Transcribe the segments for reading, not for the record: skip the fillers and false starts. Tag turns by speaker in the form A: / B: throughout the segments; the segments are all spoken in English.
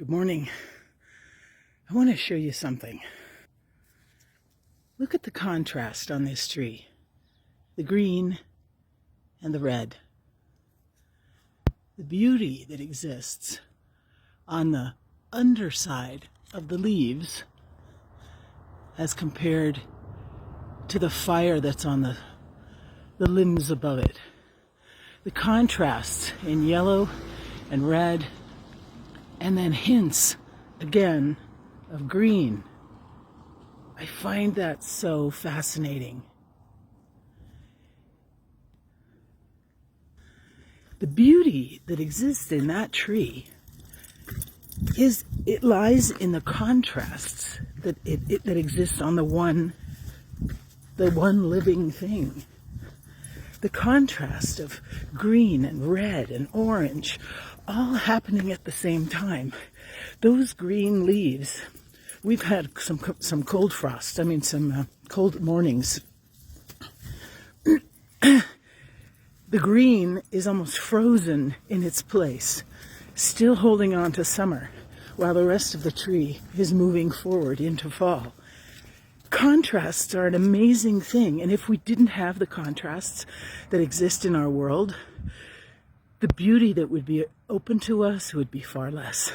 A: Good morning. I want to show you something. Look at the contrast on this tree. The green and the red. The beauty that exists on the underside of the leaves as compared to the fire that's on the limbs above it. The contrasts in yellow and red, and then hints again of green. I find that so fascinating. The beauty that exists in that tree lies in the contrasts that exists on the one living thing. The contrast of green and red and orange all happening at the same time. Those green leaves, we've had some cold frost, some cold mornings. The green is almost frozen in its place, still holding on to summer, while the rest of the tree is moving forward into fall. Contrasts are an amazing thing, and if we didn't have the contrasts that exist in our world, the beauty that would be open to us would be far less.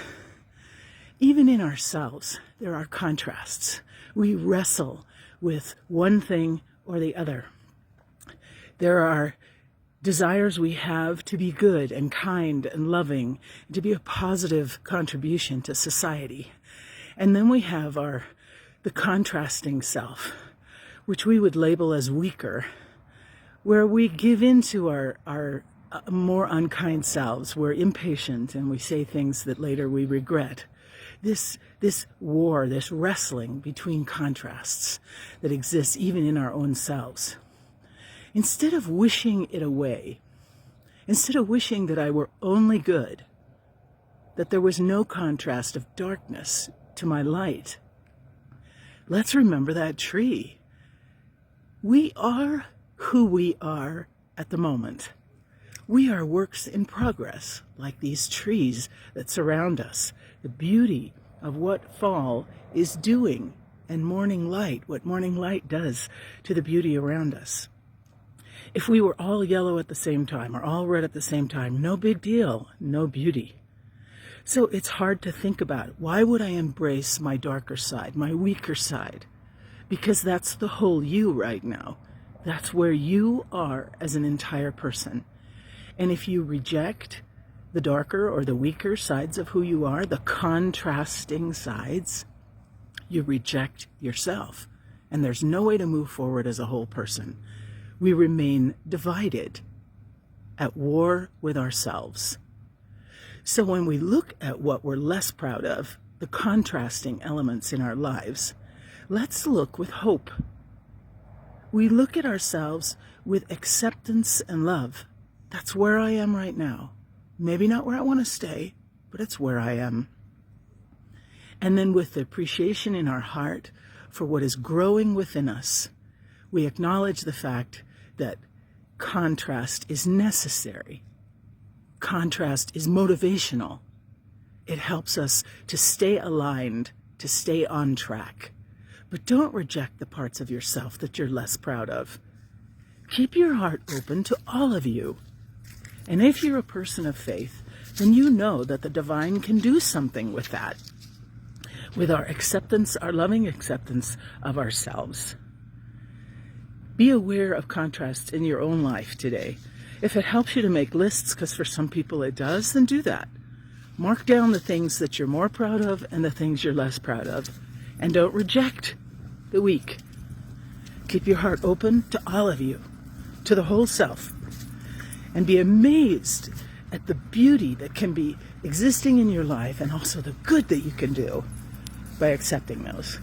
A: Even in ourselves, there are contrasts. We wrestle with one thing or the other. There are desires we have to be good and kind and loving, and to be a positive contribution to society. And then we have the contrasting self, which we would label as weaker, where we give in to our more unkind selves. We're impatient and we say things that later we regret. This war, this wrestling between contrasts that exists even in our own selves. Instead of wishing it away, instead of wishing that I were only good, that there was no contrast of darkness to my light, let's remember that tree. We are who we are at the moment. We are works in progress, like these trees that surround us. The beauty of what fall is doing, and morning light, what morning light does to the beauty around us. If we were all yellow at the same time, or all red at the same time, no big deal, no beauty. So it's hard to think about. Why would I embrace my darker side, my weaker side? Because that's the whole you right now. That's where you are as an entire person. And if you reject the darker or the weaker sides of who you are, the contrasting sides, you reject yourself. And there's no way to move forward as a whole person. We remain divided, at war with ourselves. So when we look at what we're less proud of, the contrasting elements in our lives, let's look with hope. We look at ourselves with acceptance and love. That's where I am right now. Maybe not where I want to stay, but it's where I am. And then with the appreciation in our heart for what is growing within us, we acknowledge the fact that contrast is necessary. Contrast is motivational. It helps us to stay aligned, to stay on track. But don't reject the parts of yourself that you're less proud of. Keep your heart open to all of you. And if you're a person of faith, then you know that the divine can do something with that, with our acceptance, our loving acceptance of ourselves. Be aware of contrasts in your own life today. If it helps you to make lists, because for some people it does, then do that. Mark down the things that you're more proud of and the things you're less proud of. And don't reject the weak. Keep your heart open to all of you, to the whole self. And be amazed at the beauty that can be existing in your life, and also the good that you can do by accepting those.